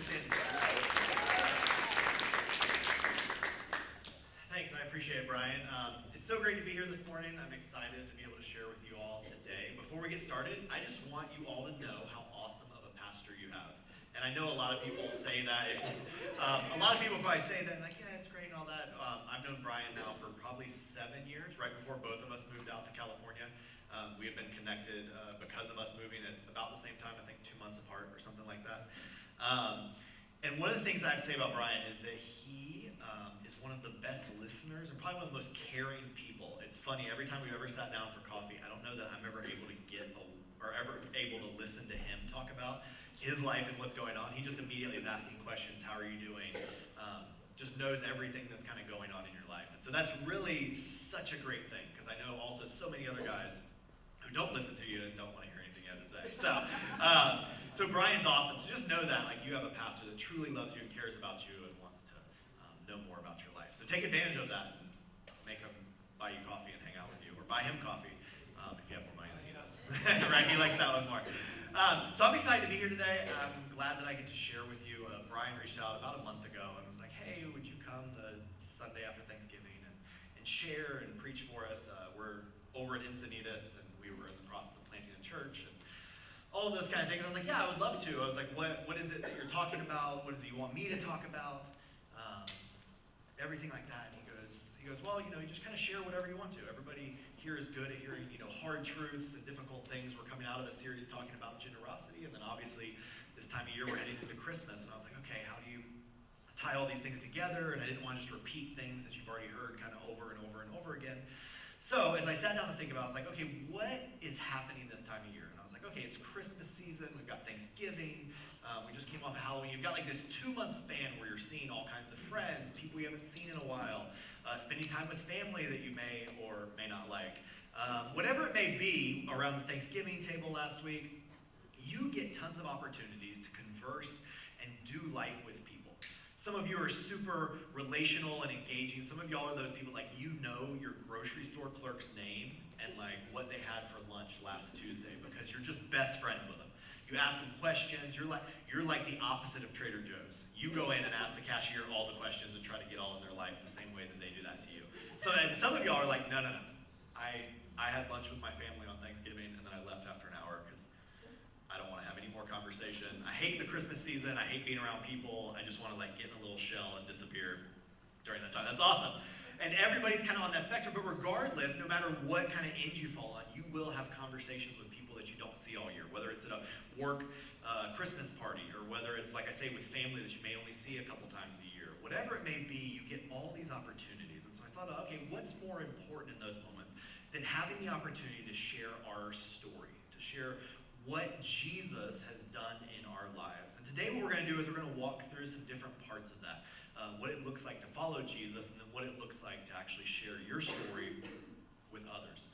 Stanton. Thanks, I appreciate it, Brian. It's so great to be here this morning. I'm excited to be able to share with you all today. Before we get started, I just want you all to know how awesome of a pastor you have. And I know a lot of people say that. A lot of people probably say that, like, yeah, it's great and all that. I've known Brian now for probably 7 years, right before both of us moved out to California. We had been connected because of us moving at about the same time, I think 2 months apart or something like that. And one of the things I have to say about Brian is that he is one of the best listeners and probably one of the most caring people. It's funny, every time we've ever sat down for coffee, I don't know that I'm ever able to ever able to listen to him talk about his life and what's going on. He just immediately is asking questions. How are you doing? Just knows everything that's kind of going on in your life. And so that's really such a great thing, because I know also so many other guys who don't listen to you and don't want to hear anything you have to say. So Brian's awesome. So just know that, like, you have a pastor that truly loves you and cares about you and wants to know more about your life. So take advantage of that and make him buy you coffee and hang out with you, or buy him coffee if you have more money than he does. Right? He likes that one more. So I'm excited to be here today. I'm glad that I get to share with you. Brian reached out about a month ago and was like, hey, would you come the Sunday after Thanksgiving and share and preach for us? We're over at Encinitas, and we were in the process of planting a church and all of those kind of things. I was like, yeah, I would love to. I was like, what is it that you're talking about? What is it you want me to talk about? Everything like that. And he goes, well, you just kind of share whatever you want to. Everybody here is good at hearing, hard truths and difficult things. We're coming out of a series talking about generosity, and then obviously this time of year we're heading into Christmas, and I was like, okay, how do you tie all these things together? And I didn't want to just repeat things that you've already heard kind of over and over and over again. So as I sat down to think about it, I was like, okay, what is happening this time of year? And I was like, okay, it's Christmas season. We've got Thanksgiving. We just came off of Halloween. You've got like this 2-month span where you're seeing all kinds of friends, people you haven't seen in a while, spending time with family that you may or may not like. Whatever it may be around the Thanksgiving table last week, you get tons of opportunities to converse and do life with people. Some of you are super relational and engaging. Some of y'all are those people, like, your grocery store clerk's name and like what they had for lunch last Tuesday because you're just best friends with them. You ask them questions. You're like the opposite of Trader Joe's. You go in and ask the cashier all the questions and try to get all in their life the same way that they do that to you. So, and some of y'all are like, no. I had lunch with my family on Thanksgiving, and then I left after an hour because I don't want to have any more conversation. I hate the Christmas season. I hate being around people. I just want to get in a little shell and disappear during that time. That's awesome. And everybody's kind of on that spectrum, but regardless, no matter what kind of end you fall on, you will have conversations with people that you don't see all year, whether it's at a work Christmas party, or whether it's, like I say, with family that you may only see a couple times a year. Whatever it may be, you get all these opportunities. And so I thought, okay, what's more important in those moments than having the opportunity to share our story, to share what Jesus has done in our lives. And today what we're going to do is we're going to walk through some different parts of that. What it looks like to follow Jesus, and then what it looks like to actually share your story with others.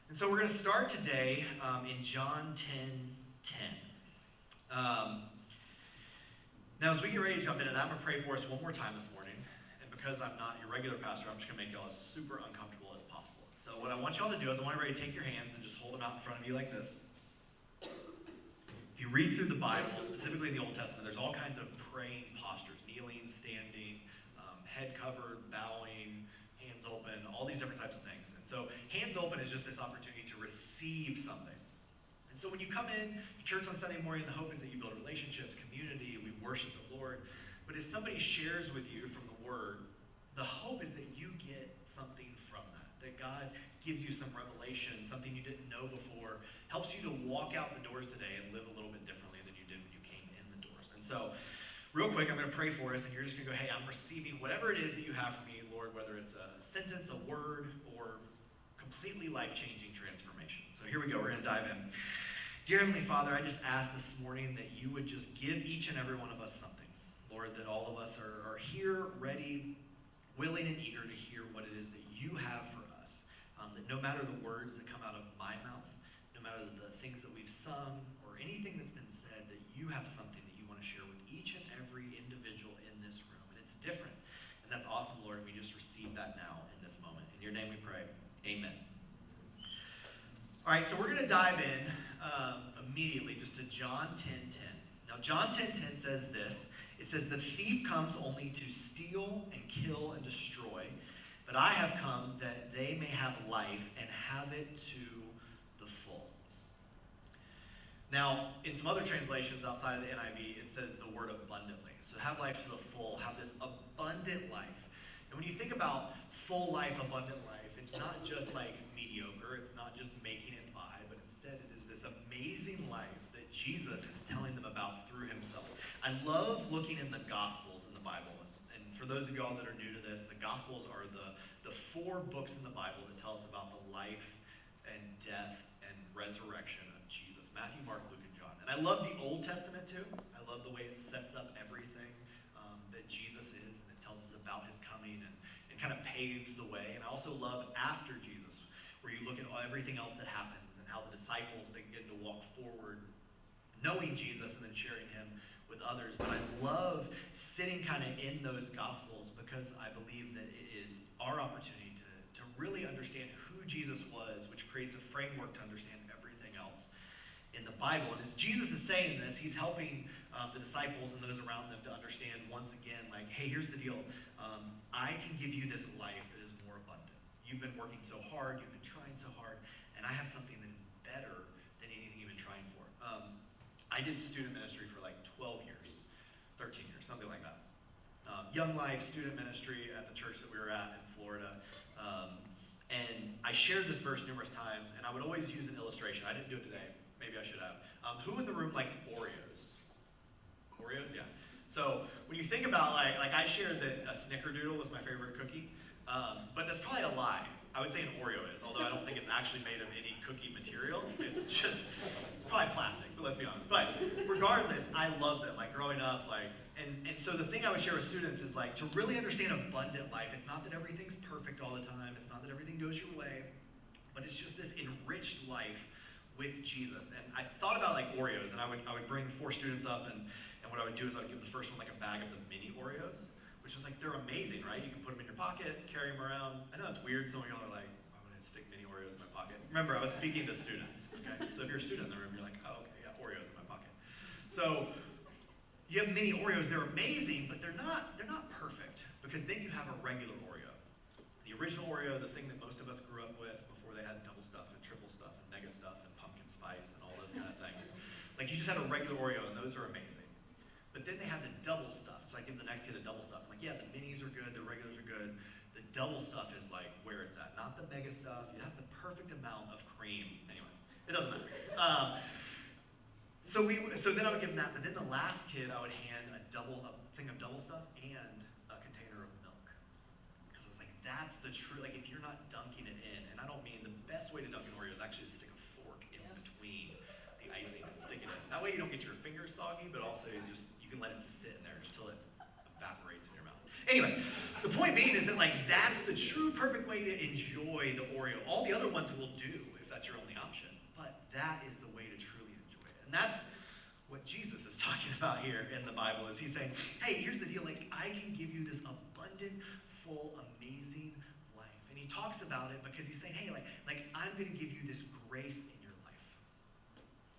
And so we're going to start today in John 10:10. Now as we get ready to jump into that, I'm going to pray for us one more time this morning. And because I'm not your regular pastor, I'm just going to make y'all as super uncomfortable as possible. So what I want y'all to do is I want everybody to take your hands and just hold them out in front of you like this. If you read through the Bible, specifically in the Old Testament, there's all kinds of praying postures, kneeling, standing, head covered, bowing, hands open, all these different types of things. And so hands open is just this opportunity to receive something. And so when you come in to church on Sunday morning, the hope is that you build relationships, community, we worship the Lord. But as somebody shares with you from the Word, the hope is that you get something from that God gives you some revelation, something you didn't know before, helps you to walk out the doors today and live a little bit differently than you did when you came in the doors. And so, real quick, I'm going to pray for us, and you're just going to go, hey, I'm receiving whatever it is that you have for me, Lord, whether it's a sentence, a word, or completely life-changing transformation. So here we go. We're going to dive in. Dear Heavenly Father, I just ask this morning that you would just give each and every one of us something. Lord, that all of us are here, ready, willing, and eager to hear what it is that you have for us. That no matter the words that come out of my mouth, no matter the things that we've sung, or anything that's been said, that you have something that you want to share with each and every individual in this room. And it's different. And that's awesome, Lord. We just receive that now in this moment. In your name we pray. Amen. All right, so we're going to dive in immediately just to John 10:10. Now, John 10:10 says this, It says, the thief comes only to steal and kill and destroy, but I have come that they may have life and have it to the full. Now, in some other translations outside of the NIV, it says the word abundantly. So have life to the full, have this abundant life. And when you think about full life, abundant life, it's not just like mediocre, it's not just making it by, but instead it is this amazing life that Jesus is telling them about through himself. I love looking in the Gospels in the Bible. And for those of y'all that are new to this, the Gospels are the 4 books in the Bible that tell us about the life and death and resurrection of Jesus. Matthew, Mark, Luke, and John. And I love the Old Testament too. I love the way it sets up everything that Jesus is, and it tells us about his coming and kind of paves the way. And I also love after Jesus, where you look at everything else that happens and how the disciples begin to walk forward, knowing Jesus and then sharing him with others. But I love sitting kind of in those Gospels because I believe that it is our opportunity to really understand who Jesus was, which creates a framework to understand everything else in the Bible. And as Jesus is saying this, he's helping the disciples and those around them to understand once again, like, hey, here's the deal. I can give you this life that is more abundant. You've been working so hard, you've been trying so hard, and I have something that is better than anything you've been trying for. I did student ministry for like 12 years, 13 years, something like that. Young Life student ministry at the church that we were at in Florida. And I shared this verse numerous times, and I would always use an illustration. I didn't do it today. Maybe I should have. Who in the room likes Oreos? Oreos, yeah. So when you think about, like I shared that a Snickerdoodle was my favorite cookie, but that's probably a lie. I would say an Oreo is, although I don't think it's actually made of any cookie material. It's probably plastic, but let's be honest. But regardless, I love them. Like growing up, and so the thing I would share with students is like to really understand abundant life. It's not that everything's perfect all the time. It's not that everything goes your way, but it's just this enriched life with Jesus. And I thought about like Oreos, and I would bring 4 students up, and what I would do is I would give the first one like a bag of the mini Oreos, which is like, they're amazing, right? You can put them in your pocket, carry them around. I know it's weird. Some of y'all are like, why would I stick mini Oreos in my pocket? Remember, I was speaking to students, okay? So if you're a student in the room, you're like, oh, okay, yeah, Oreos in my pocket. So you have mini Oreos, they're amazing, but they're not perfect, because then you have a regular Oreo. The original Oreo, the thing that most of us grew up with before they had double stuff and triple stuff and mega stuff and pumpkin spice and all those kind of things. Like you just had a regular Oreo, and those are amazing. But then they have the double stuff. So I give the next kid a double stuff. I'm like, yeah, the minis are good, the regulars are good. The double stuff is like where it's at, not the mega stuff. It has the perfect amount of cream. Anyway, it doesn't matter. So then I would give them that. But then the last kid, I would hand a thing of double stuff and a container of milk. Because I was like, that's the true, like if you're not dunking it in, and I don't mean the best way to dunk an Oreo is actually to stick a fork in between the icing and stick it in. That way you don't get your fingers soggy, but also you can let it sit in there until it evaporates in your mouth. Anyway, the point being is that like that's the true perfect way to enjoy the Oreo. All the other ones will do if that's your only option, but that is the way to truly enjoy it. And that's what Jesus is talking about here in the Bible. Is he's saying, hey, here's the deal. Like I can give you this abundant, full, amazing life. And he talks about it because he's saying, hey, like I'm going to give you this grace in your life.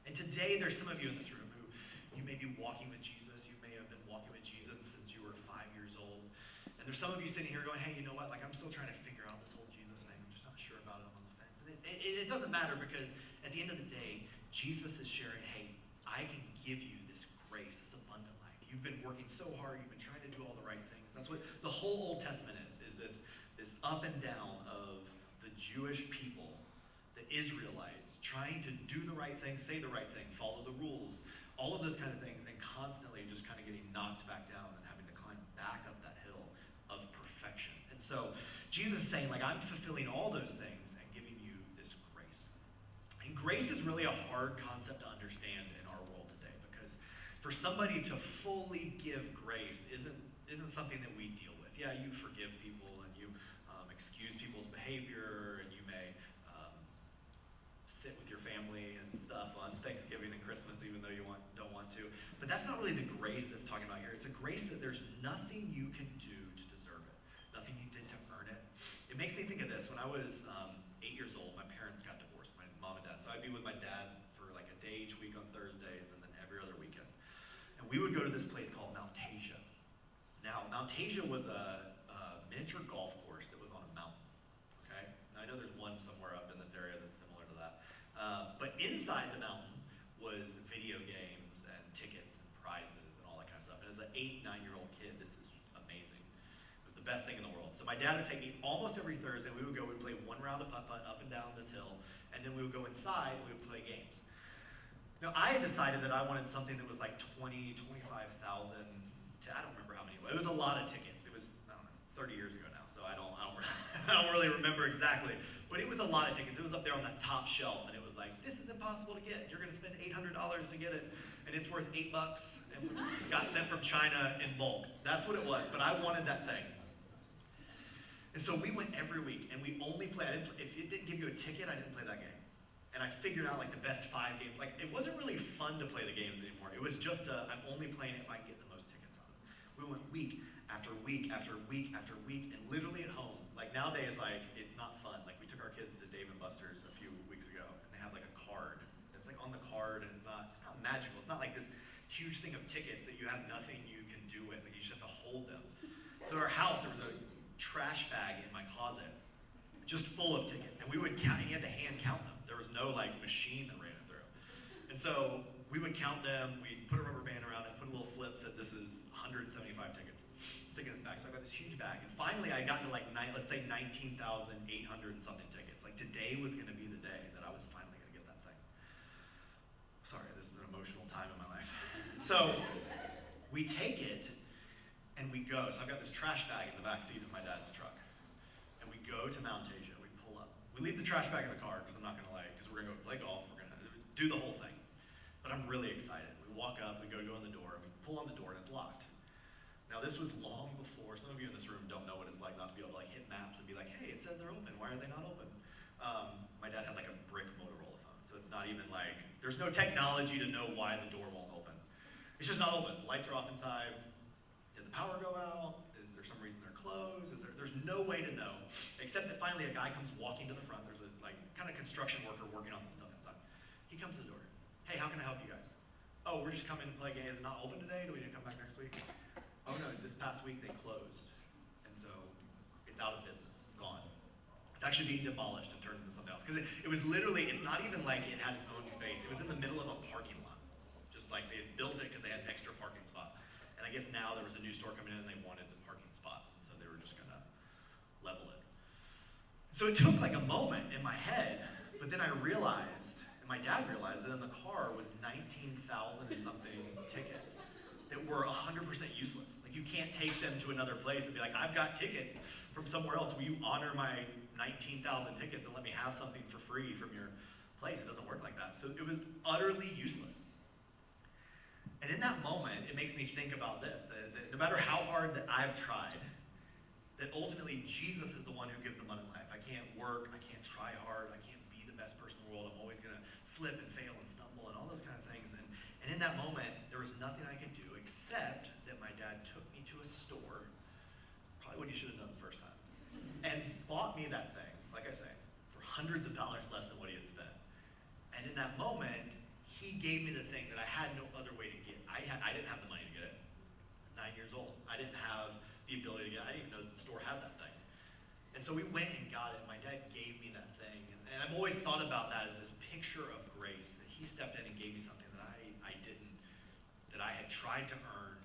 And today there's some of you in this room who you may be walking with Jesus. You may have been walking with Jesus since you were 5 years old. And there's some of you sitting here going, hey, you know what? Like I'm still trying to figure out this whole Jesus thing. I'm just not sure about it. I'm on the fence. And it doesn't matter, because at the end of the day, Jesus is sharing, hey, I can give you this grace, this abundant life. You've been working so hard. You've been trying to do all the right things. That's what the whole Old Testament is this up and down of the Jewish people, the Israelites, trying to do the right thing, say the right thing, follow the rules, all of those kind of things, and constantly just kind of getting knocked back down and having to climb back up that hill of perfection. And so Jesus is saying, like, I'm fulfilling all those things and giving you this grace. And grace is really a hard concept to understand in our world today, because for somebody to fully give grace isn't something that we deal with. Yeah, you forgive people and you excuse people's behavior, and you may sit with your family and stuff on Thanksgiving and Christmas, even though you don't want to. But that's not really the grace that's talking about here. It's a grace that there's nothing you can do to deserve it, nothing you did to earn it. It makes me think of this. When I was 8 years old, my parents got divorced, my mom and dad. So I'd be with my dad for like a day each week on Thursdays, and then every other weekend. And we would go to this place called Mount Tasia. Mountasia was a miniature golf course that was on a mountain. Okay? Now, I know there's one somewhere up in this area that's similar to that. But inside the mountain was video games and tickets and prizes and all that kind of stuff. And as an 8, 9-year-old kid, this is amazing. It was the best thing in the world. So my dad would take me almost every Thursday. We would play one round of putt-putt up and down this hill, and then we would go inside and we would play games. Now, I had decided that I wanted something that was like 25,000, I don't remember how many. It was a lot of tickets. It was, I don't know, 30 years ago now, so I don't I don't really remember exactly. But it was a lot of tickets. It was up there on that top shelf, and it was like, this is impossible to get. You're going to spend $800 to get it, and it's worth $8, and got sent from China in bulk. That's what it was, but I wanted that thing. And so we went every week, and we only played. If it didn't give you a ticket, I didn't play that game. And I figured out like the best 5 games. Like, it wasn't really fun to play the games anymore. It was just I'm only playing it if I can get the most tickets on it. We went week after week after week after week, and literally at home. Like, nowadays, like, it's not fun. Like, we took our kids to Dave & Buster's a few weeks ago, and they have like a card. It's like on the card, and it's not magical. It's not like this huge thing of tickets that you have nothing you can do with. Like, you just have to hold them. So at our house, there was a trash bag in my closet, just full of tickets, and we would count, and you had to hand count them. There was no like machine that ran it through. And so we would count them, we'd put a rubber band around it, put a little slip, said this is 175 tickets. Stick in this bag. So I got this huge bag. And finally I got to like, let's say 19,800 something tickets. Like, today was gonna be the day that I was finally gonna get that thing. Sorry, this is an emotional time in my life. So we take it and we go. So I've got this trash bag in the back seat of my dad's truck. And we go to Mountasia. We pull up. We leave the trash bag in the car because I'm not gonna because we're gonna go play golf. We're gonna do the whole thing. But I'm really excited. We walk up, we go in the door, and we pull on the door, and it's locked. Now, this was long before. Some of you in this room don't know what it's like not to be able to like hit maps and be like, hey, it says they're open. Why are they not open? My dad had like a brick Motorola phone, so it's not even like, there's no technology to know why the door won't open. It's just not open. The lights are off inside. Did the power go out? Is there some reason they're closed? There's no way to know, except that finally a guy comes walking to the front. There's a like kind of construction worker working on some stuff inside. He comes to the door. Hey, how can I help you guys? Oh, we're just coming to play games. Is it not open today? Do we need to come back next week? Oh no, this past week they closed. And so it's out of business, gone. It's actually being demolished and turned into something else. Because it was literally, it's not even like it had its own space. It was in the middle of a parking lot. Just like they had built it because they had extra parking spots. And I guess now there was a new store coming in and they wanted the parking spots. And so they were just gonna level it. So it took like a moment in my head, but then I realized, and my dad realized, that in the car was 19,000 and something tickets that were 100% useless. Like, you can't take them to another place and be like, I've got tickets from somewhere else. Will you honor my 19,000 tickets and let me have something for free from your place? It doesn't work like that. So it was utterly useless. And in that moment, it makes me think about this, that no matter how hard that I've tried, that ultimately Jesus is the one who gives abundant life. I can't work, I can't try hard, I can't be the best person in the world. I'm always gonna slip and fail and stumble and all those kind of things. And in that moment, there was nothing I could do except that my dad took me to a store, probably what he should have done the first time, and bought me that thing, like I say, for hundreds of dollars less than what he had spent. And in that moment, he gave me the thing that I had no other way to get. I didn't have the money to get it. I was 9 years old. I didn't have the ability to get it. I didn't even know the store had that thing. And so we went and got it. My dad gave me that thing. And I've always thought about that as this picture of grace, that he stepped in and gave me something that I didn't, that I had tried to earn,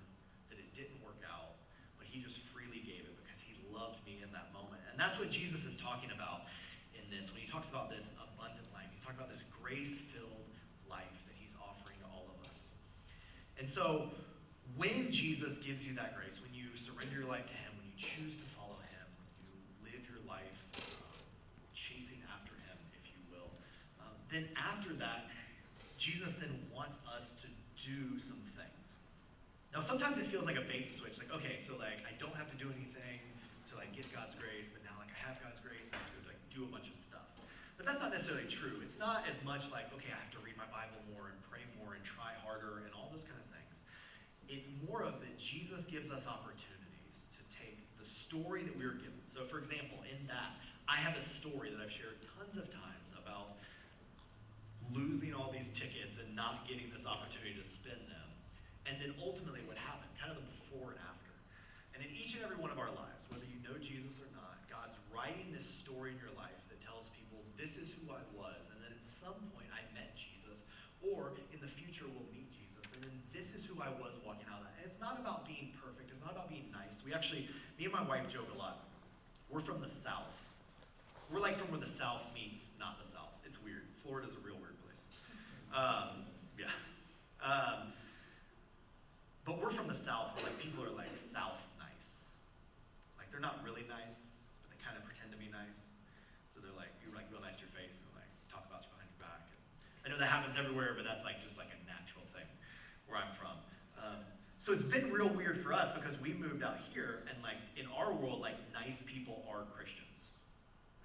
that it didn't work out, but he just freely gave it because he loved me in that moment. And that's what Jesus is talking about in this. When he talks about this abundant life, he's talking about this grace-filled life that he's offering to all of us. And so when Jesus gives you that grace, when you surrender your life to him, when you choose to follow him, when you live your life chasing after him, if you will, then after that, Jesus then wants us to do some things. Now, sometimes it feels like a bait and switch. Like, okay, so like I don't have to do anything to like get God's grace, but now like I have God's grace, I have to like do a bunch of stuff. But that's not necessarily true. It's not as much like, okay, I have to read my Bible more and pray more and try harder and all those kind of things. It's more of that Jesus gives us opportunities to take the story that we were given. So for example, in that, I have a story that I've shared tons of times about losing all these tickets and not getting this opportunity to spin them. And then ultimately what happened, kind of the before and after. And in each and every one of our lives, whether you know Jesus or not, God's writing this story in your life that tells people, this is who I was, and then at some point I met Jesus, or in the future we'll meet Jesus, and then this is who I was walking out of that. And it's not about being perfect. It's not about being nice. Me and my wife joke a lot. We're from the South. We're like from where the South meets not the South. It's weird. Florida's a real weird place. But we're from the South where like people are like South nice. Like they're not really nice, but they kind of pretend to be nice. So they're like, you're like real nice to your face and like talk about you behind your back. And I know that happens everywhere, but that's like just like a natural thing where I'm from. So it's been real weird for us because we moved out here and like in our world, like nice people are Christians.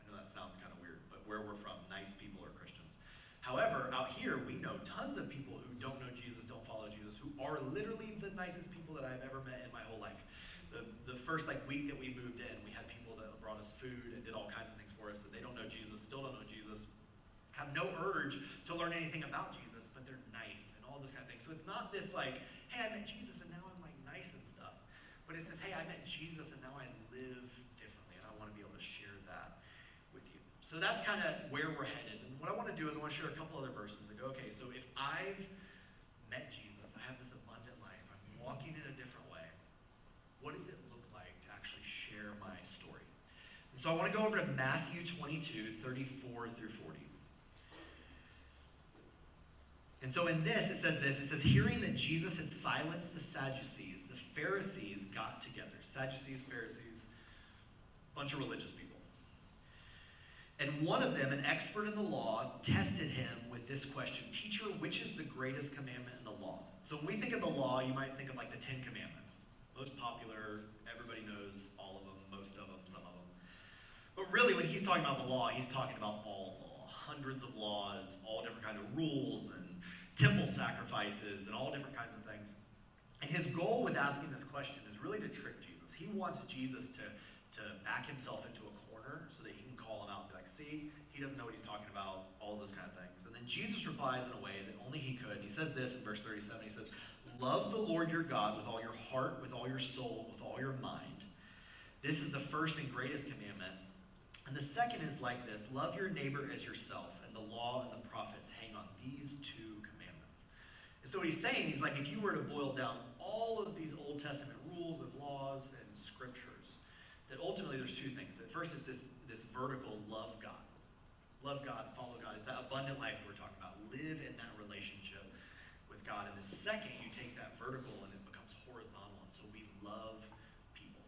I know that sounds kind of weird, but where we're from, nice people are Christians. However, out here, we know tons of people who don't know Jesus, don't follow Jesus, who are literally the nicest people that I've ever met in my whole life. The first like week that we moved in, we had people that brought us food and did all kinds of things for us that they don't know Jesus, still don't know Jesus, have no urge to learn anything about Jesus, but they're nice and all those kind of things. So it's not this like, hey, I met Jesus and now I'm like nice and stuff. But it's this, hey, I met Jesus and now I live differently and I want to be able to share that with you. So that's kind of where we're headed. And what I want to do is I want to share a couple other verses that go, okay, so if I've met Jesus, I have this abundant life, I'm walking in a different way, what does it look like to actually share my story? And so I want to go over to Matthew 22, 34 through 40. And so in this, it says this. It says, hearing that Jesus had silenced the Sadducees, the Pharisees got together. Sadducees, Pharisees, bunch of religious people. And one of them, an expert in the law, tested him with this question. Teacher, which is the greatest commandment in the law? So when we think of the law, you might think of like the 10 Commandments. Most popular, everybody knows all of them, most of them, some of them. But really, when he's talking about the law, he's talking about all law. Hundreds of laws, all different kinds of rules and temple sacrifices and all different kinds of things. And his goal with asking this question is really to trick Jesus. He wants Jesus to back himself into a corner so that he can call him out and be like, see, he doesn't know what he's talking about, all those kind of things. And then Jesus replies in a way that only he could. And he says this in verse 37. He says, love the Lord your God with all your heart, with all your soul, with all your mind. This is the first and greatest commandment. And the second is like this, love your neighbor as yourself. And the law and the prophets hang on these two commandments. And so what he's saying, he's like, if you were to boil down all of these Old Testament rules and laws and scriptures, that ultimately there's two things. That first is this vertical love God. Love God, follow God. It's that abundant life that we're talking about. Live in that relationship with God. And then second, you take that vertical and it becomes horizontal. And so we love people.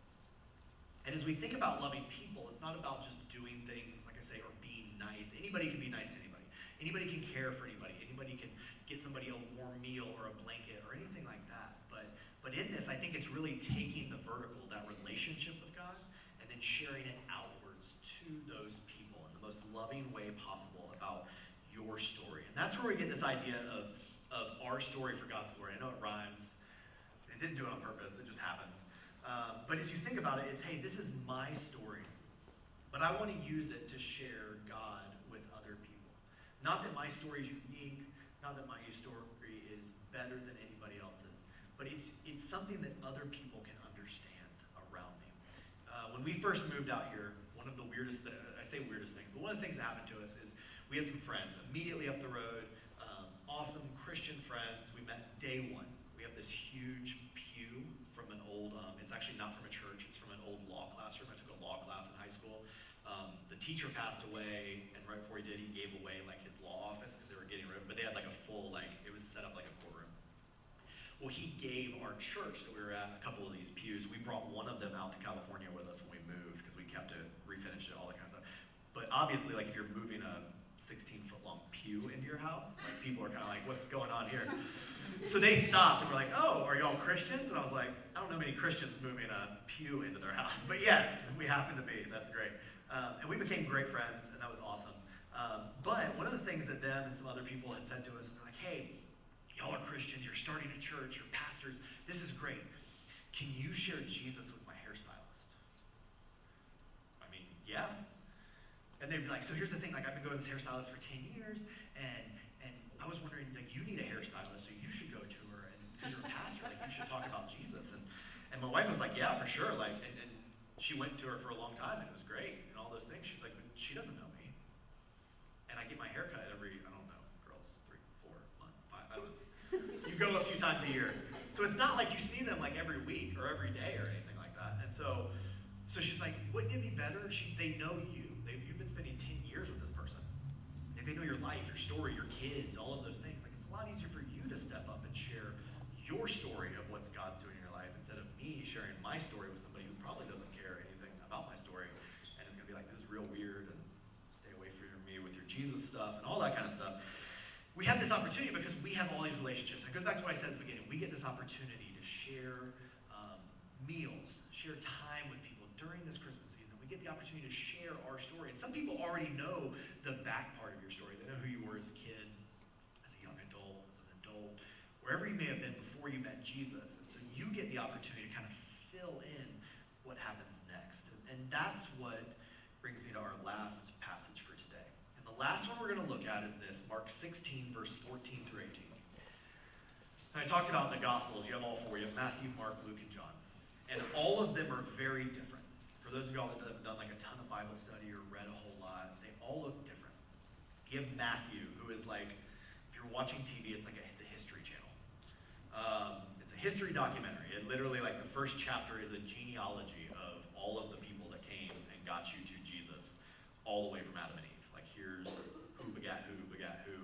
And as we think about loving people, it's not about just doing things, like I say, or being nice. Anybody can be nice to anybody. Anybody can care for anybody. Anybody can get somebody a warm meal or a blanket or anything like that. But in this, I think it's really taking the vertical, that relationship with God, and then sharing it outwards to those people in the most loving way possible about your story. And that's where we get this idea of our story for God's glory. I know it rhymes. It didn't do it on purpose. It just happened. But as you think about it, it's, hey, this is my story. But I want to use it to share God with other people. Not that my story is unique, not that my story is better than anybody else's, but it's something that other people can understand around me. When we first moved out here, one of the weirdest things, I say weirdest things, but one of the things that happened to us is we had some friends immediately up the road, awesome Christian friends. We met day one. We have this huge pew from an old, it's actually not from a church, it's from an old law classroom. I took a law class in high school. The teacher passed away, and right before he did, he gave away like his law office because they were getting rid of it, but they had like a full, like, it was set up like a courtroom. Well, he gave our church that we were at a couple of these pews. We brought one of them out to California with us when we moved because we kept it, refinished it, all that kind of stuff. But obviously, like if you're moving a 16-foot long pew into your house, like people are kind of like, what's going on here? So they stopped and were like, oh, are y'all Christians? And I was like, I don't know many Christians moving a pew into their house. But yes, we happen to be. That's great. And we became great friends, and that was awesome. But one of the things that them and some other people had said to us, they're like, hey, y'all are Christians, you're starting a church, you're pastors, this is great. Can you share Jesus with my hairstylist? I mean, yeah. And they'd be like, so here's the thing, like I've been going to this hairstylist for 10 years, and I was wondering, like, you need a hairstylist, so you should go to her, and because you're a pastor, like you should talk about Jesus. And And my wife was like, yeah, for sure. Like, and she went to her for a long time, and it was great, and all those things. She's like, but she doesn't know me. And I get my hair cut every, I don't know, girls, 3, 4 months, 5, I don't know. You go a few times a year. So it's not like you see them like every week or every day or anything like that. And so she's like, wouldn't it be better? They know you. You've been spending 10 years with this person. Like, they know your life, your story, your kids, all of those things. Like, it's a lot easier for you to step up and share your story of what God's doing in your life instead of me sharing my story with somebody who probably doesn't care anything about my story and is going to be like, this is real weird and stay away from me with your Jesus stuff and all that kind of stuff. We have this opportunity because we have all these relationships. And it goes back to what I said at the beginning. We get this opportunity to share meals, share time with people during this Christmas season. We get the opportunity to share our story. And some people already know the back part of your story. They know who you were as a kid, as a young adult, as an adult, wherever you may have been before you met Jesus. And so you get the opportunity to kind of fill in what happens next. And that's what brings me to our last passage for today. And the last one we're going to look at is this, Mark 16, verse 14 through 18. And I talked about the Gospels. You have all 4. You have Matthew, Mark, Luke, and John. And all of them are very different. For those of y'all that have done like a ton of Bible study or read a whole lot, they all look different. You have Matthew, who is like, if you're watching TV, it's like the History Channel. It's a history documentary. It literally, like, the first chapter is a genealogy of all of the people that came and got you to Jesus, all the way from Adam and Eve. Like, here's who begat who,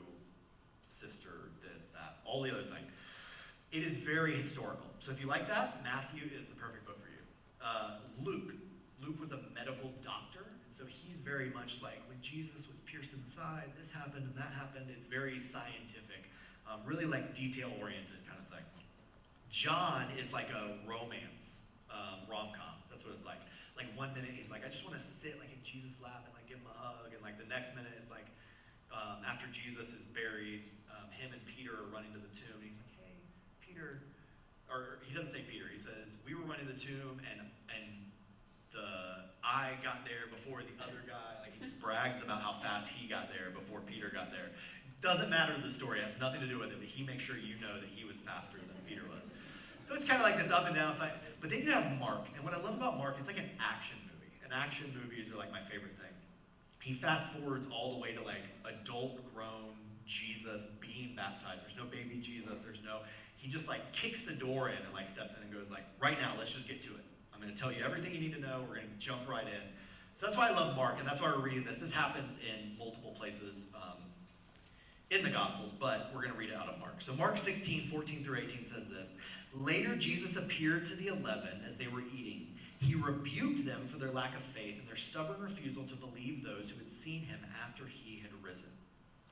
sister, this, that, all the other thing. It is very historical. So if you like that, Matthew is the perfect book for you. Luke was a medical doctor, and so he's very much like when Jesus was pierced in the side, this happened and that happened. It's very scientific, really like detail-oriented kind of thing. John is like a romance rom-com. That's what it's like. Like, one minute he's like, I just want to sit like in Jesus' lap and like give him a hug, and like the next minute it's like after Jesus is buried, him and Peter are running to the tomb, and he's like, hey, Peter, or he doesn't say Peter, he says, we were running to the tomb and I got there before the other guy. Like, he brags about how fast he got there before Peter got there. Doesn't matter to the story, it has nothing to do with it, but he makes sure you know that he was faster than Peter was. So it's kind of like this up and down fight. But then you have Mark, and what I love about Mark, it's like an action movie. And action movies are like my favorite thing. He fast forwards all the way to like adult grown Jesus being baptized. There's no baby Jesus, he just like kicks the door in and like steps in and goes like, right now, let's just get to it. I'm going to tell you everything you need to know. We're going to jump right in. So that's why I love Mark, and that's why we're reading this. This happens in multiple places in the Gospels, but we're going to read it out of Mark. So Mark 16, 14 through 18 says this. Later, Jesus appeared to the 11 as they were eating. He rebuked them for their lack of faith and their stubborn refusal to believe those who had seen him after he had risen.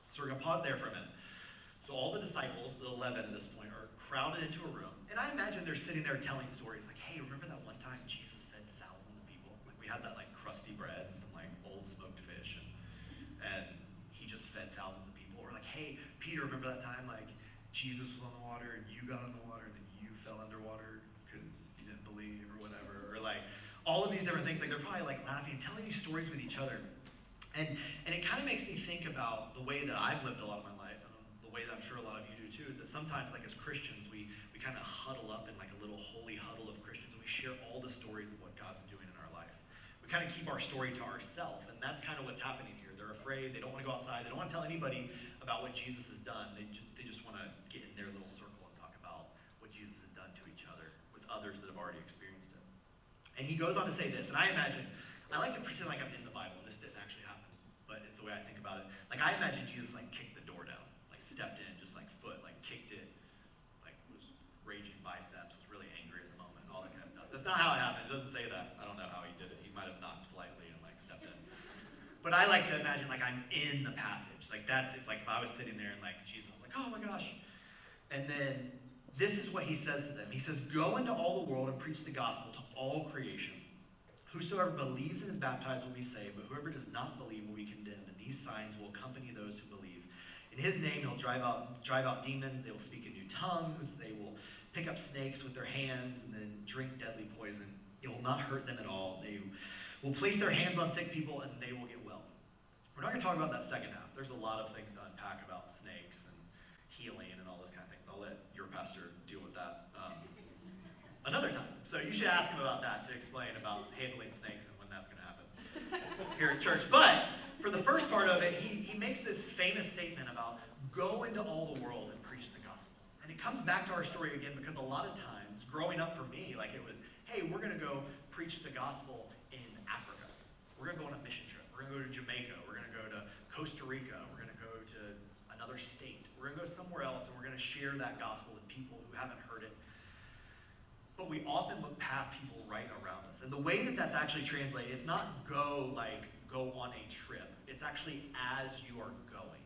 So we're going to pause there for a minute. So all the disciples, the 11 at this point, are crowded into a room. And I imagine they're sitting there telling stories like, hey, remember that one time Jesus fed thousands of people? Like, we had that like crusty bread and some like old smoked fish, and he just fed thousands of people. Or like, hey, Peter, remember that time like Jesus was on the water and you got on the water and then you fell underwater because you didn't believe or whatever. Or like all of these different things. Like, they're probably like laughing, telling these stories with each other. And it kind of makes me think about the way that I've lived a lot of my life, and the way that I'm sure a lot of you do too, is that sometimes, like as Christians, we kind of huddle up in like a little holy huddle of Christians, and we share all the stories of what God's doing in our life. We kind of keep our story to ourselves, and that's kind of what's happening here. They're afraid, they don't want to go outside, they don't want to tell anybody about what Jesus has done. They just want to get in their little circle and talk about what Jesus has done to each other with others that have already experienced it. And he goes on to say this, and I like to pretend like I'm in the Bible. This didn't actually happen, but it's the way I think about it. Like, I imagine Jesus like kicked the door down, like stepped in, just like foot, like kicked it, like was raging biceps, was really angry at the moment, all that kind of stuff. That's not how it happened. It doesn't say that. I don't know how he did it. He might have knocked politely and like stepped in. But I like to imagine like I'm in the passage. Like, that's if I was sitting there and like Jesus was like, oh my gosh. And then this is what he says to them. He says, go into all the world and preach the gospel to all creation. Whosoever believes and is baptized will be saved, but whoever does not believe will be condemned. And these signs will accompany those who believe. In his name he'll drive out demons. They will speak in new tongues. They will pick up snakes with their hands and then drink deadly poison. It will not hurt them at all. They will place their hands on sick people and they will get well. We're not going to talk about that second half. There's a lot of things to unpack about snakes and healing and all those kind of things. I'll let your pastor deal with that another time. So you should ask him about that to explain about handling snakes and when that's going to happen here at church. But for the first part of it, he makes this famous statement about go into all the world and preach the gospel. And it comes back to our story again because a lot of times, growing up for me, like it was, hey, we're going to go preach the gospel in Africa. We're going to go on a mission trip. We're going to go to Jamaica. We're going to go to Costa Rica. We're going to go to another state. We're going to go somewhere else, and we're going to share that gospel with people who haven't heard it. But we often look past people right around us. And the way that that's actually translated, it's not go on a trip. It's actually as you are going.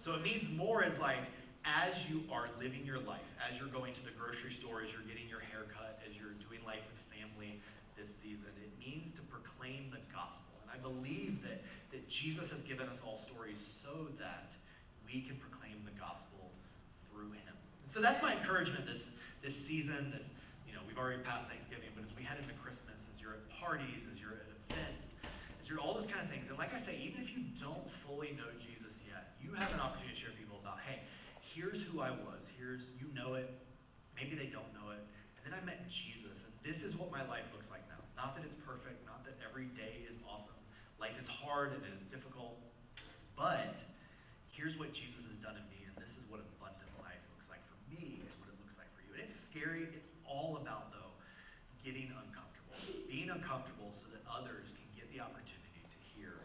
So it means more as like, as you are living your life, as you're going to the grocery store, as you're getting your hair cut, as you're doing life with family this season, it means to proclaim the gospel. And I believe that Jesus has given us all stories so that we can proclaim the gospel through him. And so that's my encouragement this season, we've already passed Thanksgiving, but as we head into Christmas, as you're at parties, as you're at events, as you're all those kind of things, and like I say, even if you don't fully know Jesus yet, you have an opportunity to share with people about, hey, here's who I was, you know it, maybe they don't know it, and then I met Jesus, and this is what my life looks like now. Not that it's perfect, not that every day is awesome. Life is hard and it is difficult, but here's what Jesus has done in me, and this is what abundant life looks like for me and what it looks like for you. And it's scary. It's all about, though, getting uncomfortable. Being uncomfortable so that others can get the opportunity to hear